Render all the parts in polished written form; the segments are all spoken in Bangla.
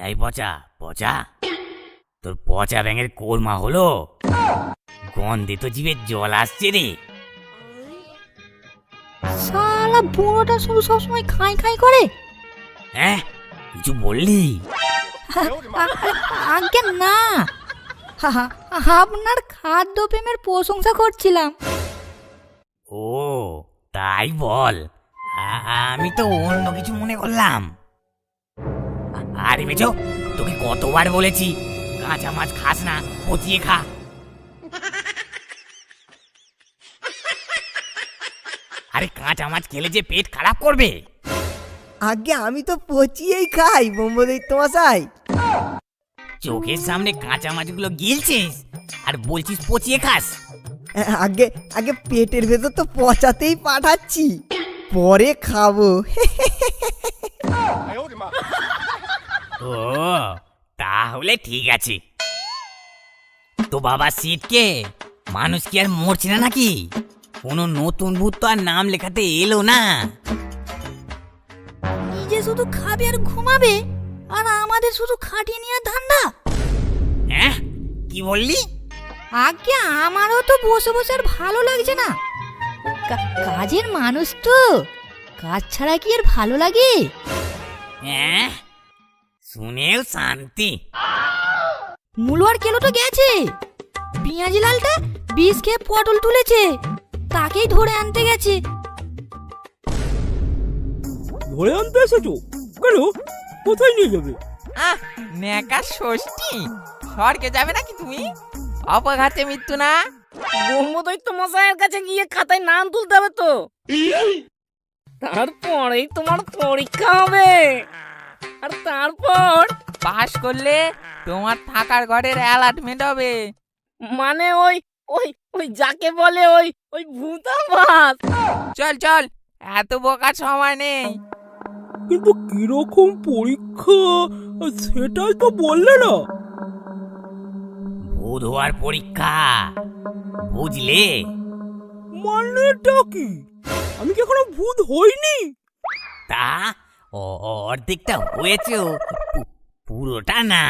এই পচা পচা, তোর পচা ব্যাঙের কোরমা হলো? গন্ধে তো জিভে জল আসছে রে। শালা বুড়োটা শুধু সবসময় খাই খাই করে। হ্যাঁ, কিছু বললি? আজ্ঞে না, আপনার খাদ্য প্রেমের প্রশংসা করছিলাম। ও তাই বল, আমি তো অন্য কিছু মনে করলাম। আরে মেজো, তোকে কতবার বলেছি কাঁচা মাছ খাস না, পচিয়ে খা। আরে কাঁচা মাছ খেলে যে পেট খারাপ করবে। আগে আমি তো পচিয়েই খাই ব্রহ্মদৈত্য মশাই। চোখের সামনে কাঁচা মাছগুলো গিলছিস আর বলছিস পচিয়ে খাস। আগে আগে পেটের ভেতর তো পচাতেই পাঠাচ্ছি, পরে খাবো। ও তাহলে ঠিক আছে। তো বাবা সিটকে মানুষ কি আর মরছে না নাকি? কোনো নতুন ভূত তো আর নাম লেখাতে এলো না। নিজে শুধু খাবে আর ঘুমাবে, আর আমাদের শুধু খাটিয়ে নেওয়ার ধান্দা। হ্যাঁ, কি বললি? আজ্ঞে আমারও তো বসে বসে আর ভালো লাগছে না। কাজের মানুষ তো, কাজ ছাড়া কি আর ভালো লাগে? হ্যাঁ, শুনেও শান্তি। মুলো আর কেলো তো গেছে, পিঁয়াজি লালটা বিষ খেয়ে পটল তুলেছে, তাকেই ধরে আনতে গেছে। ধরে আনতে এসেছো কেন? কোথায় নিয়ে যাবে? নেকা ষষ্ঠী, স্বর্গে যাবে নাকি তুমি? অপঘাতে মৃত্যু না? ব্রহ্মদৈত্য মশাইয়ের কাছে গিয়ে খাতায় নাম তুলতে হবে তো, তারপরেই তোমার পরীক্ষা হবে। আর তারপর পাশ করলে তোমার থাকার ঘরের অ্যালার্টমেন্ট হবে। মানে ওই ওই ওই যাকে বলে ওই ওই ভূতামাস। চল চল, এত বোকার সময় নেই। কিন্তু কিরকম পরীক্ষা সেটাই তো বললে না। ভূত হওয়ার পরীক্ষা, বুঝলে? মানেটা কি? আমি কি এখনো ভূত হইনি? তা অর্ধেকটা হয়েছে, পুরোটা না।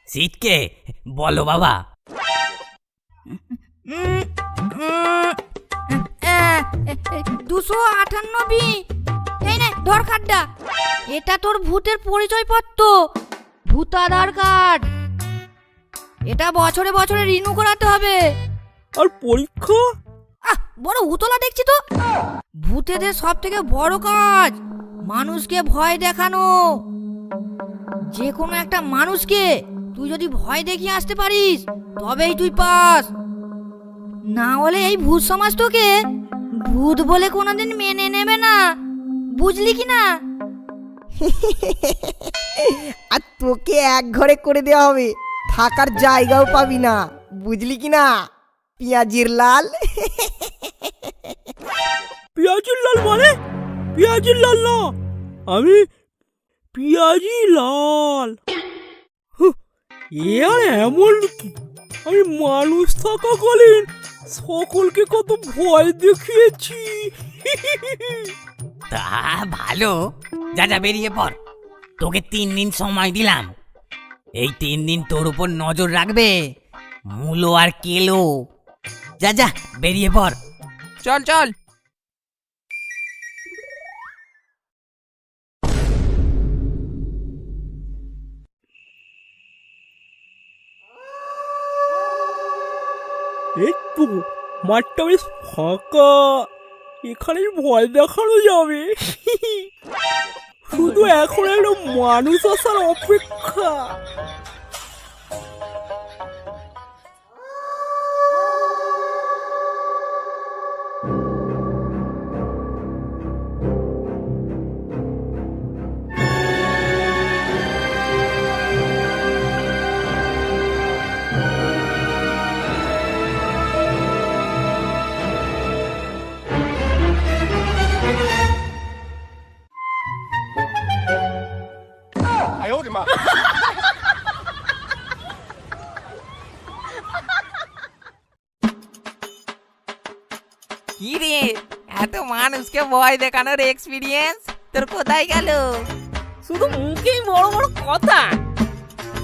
সিটকে বলো বাবা। 298 এই নে ধর কার্ডটা, এটা তোর ভূতের পরিচয় পত্র, ভূতাধার কার্ড। এটা বছরে বছরে রিনিউ করাতে হবে। আর পরীক্ষা? বড় উতলা দেখছি তো। ভূতেদের সব থেকে বড় কাজ মানুষকে ভয় দেখানো। যে কোনো একটা মানুষকে তুই যদি ভয় দেখিয়ে আসতে পারিস তবেই তুই পাস, না হলে এই ভূত সমাজ তোকে ভূত বলে কোনোদিন মেনে নেবে না, বুঝলি কি না? আর তোকে এক ঘরে করে দেওয়া হবে, থাকার জায়গাও পাবি না, বুঝলি কি না পিঁয়াজির লাল? পিঁয়াজির লাল মানে? পিঁয়াজির লাল না, আমি পিঁয়াজি লাল। এ আর এমন কি, আমি মানুষ থাকাকালীন সকলকে কত ভয় দেখিয়েছি। তা ভালো, যা যা বেরিয়ে পড়। তোকে 3 দিন সময় দিলাম, এই 3 দিন তোর উপর নজর রাখবে মুলো আর কেলো। যা যা বেরিয়ে পড়। চল চল। এই তো মাঠটা বেশ ফাঁকা, এখানেই ভয় দেখানো যাবে। শুধু এখন একটা মানুষ আসার অপেক্ষা। কি রে, এত মানুষকে ভয় দেখানোর এক্সপিরিয়েন্স তোর কোথায় গেল? শুধু মুখেই বড় বড় কথা।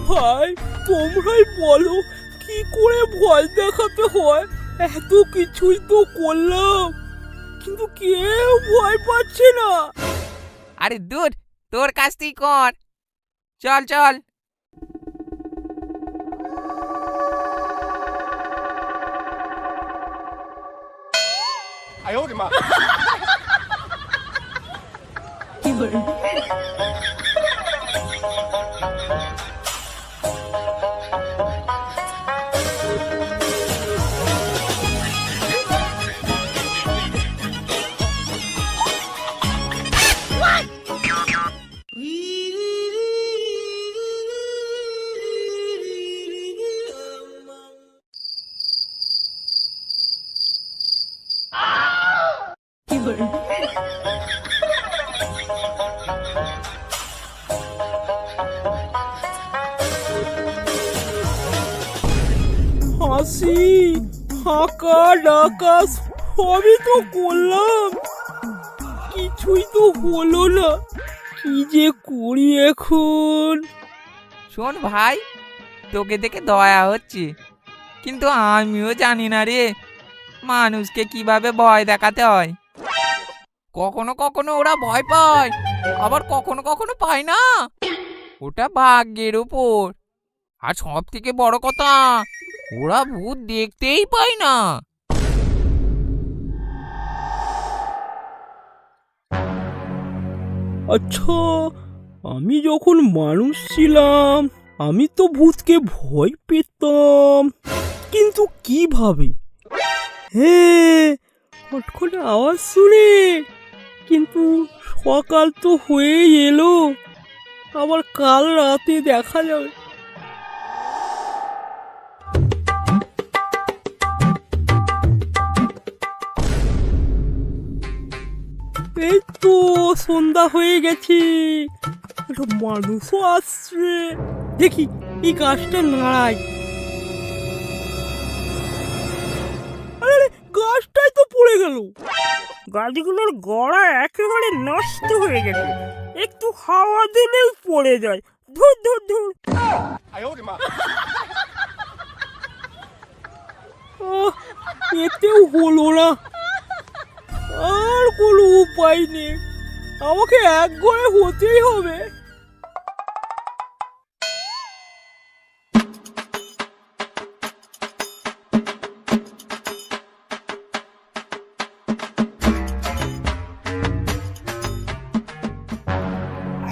ভাই তোমরাই বলো কি করে ভয় দেখাতে হয়? এত কিছুই তো করলাম, কিন্তু কেউ ভয় পাচ্ছে না। আরে দূর, তোর কাছ থেকে কর। চল চল। হাসি হাঁকা ডাকা সবই তো করলাম, কিছুই তো হলো না। কি যে করি এখন? শোন ভাই, তোকে দেখে দয়া হচ্ছে, কিন্তু আমিও জানি না রে মানুষকে কিভাবে ভয় দেখাতে হয়। কখনো কখনো ওরা ভয় পায়, আবার কখনো কখনো পায় না। ওটা ভাগ্যের উপর। আর সব থেকে বড় কথা, ওরা ভূত দেখতেই পায় না। আচ্ছা, আমি যখন মানুষ ছিলাম আমি তো ভূতকে ভয় পেতাম, কিন্তু কিভাবে? হ্যাঁ, খটখটে আওয়াজ শুনে। কিন্তু সকাল তো হয়েই এলো, আবার কাল রাতে দেখা যাবে। এই তো সন্ধ্যা হয়ে গেছে, একটা মানুষও আসছে। দেখি এই গাছটা নাড়াই। আরে গাছটাই তো পড়ে গেল। গাছগুলোর গোড়া একেবারে নষ্ট হয়ে গেছে, একটু হাওয়া দিলেই পড়ে যায়। ধুর ধুর ধুর। এতেও হলো না, আর কোনো উপায় নেই, আমাকে এক ঘরে হতেই হবে।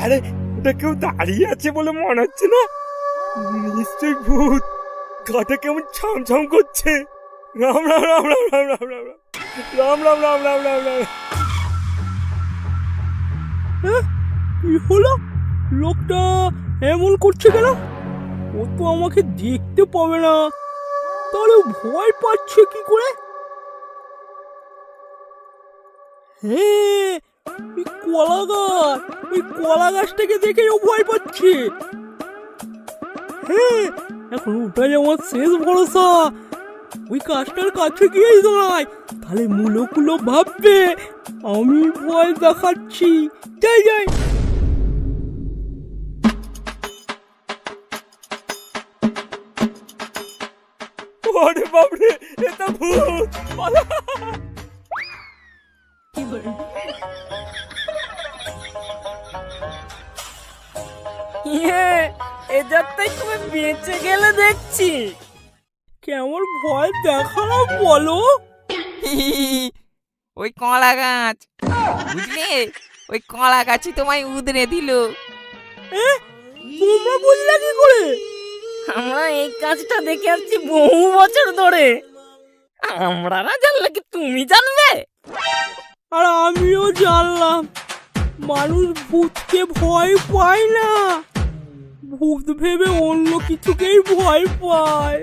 আরে ওটা কেউ দাঁড়িয়ে আছে বলে মনে হচ্ছে না, নিশ্চয়ই ভূত। গাটা কেমন ছমছম করছে। রাম রাম রাম রাম রাম রাম রাম রাম রাম রাম রাম রাম রাম। কি হলো? লোকটা এমন করছে কেন? ও তো আমাকে দেখতে পাবে না, তাহলে ভয় পাচ্ছে কি করে? হ্যাঁ, এই কলা গাছ, এই কলা গাছটাকে দেখে ও ভয় পাচ্ছে। হ্যাঁ, এখন ওটাই আমার শেষ ভরসা। ওই গাছটার কাছে গিয়েই দাঁড়ায়, তাহলে মুলোগুলো ভাববে আমি ভয় দেখাচ্ছি। যাই যাই। আরে বাপরে, এটা ভূত! এ যাত্রায় তুমি বেঁচে গেলে দেখছি। কেমন ভয় দেখালাম বলো? ওই কলা গাছ, বুঝলে, ওই কলা গাছই তোমায় উদরে দিল। তোমরা বুঝলে কি করে? আমরা এই কাজটা দেখে আসছি বহু বছর ধরে। আমরা না জানলে কি তুমি জানবে? আর আমিও জানলাম মানুষ ভূতকে ভয় পায় না, ভূত ভেবে অন্য কিছুকেই ভয় পায়।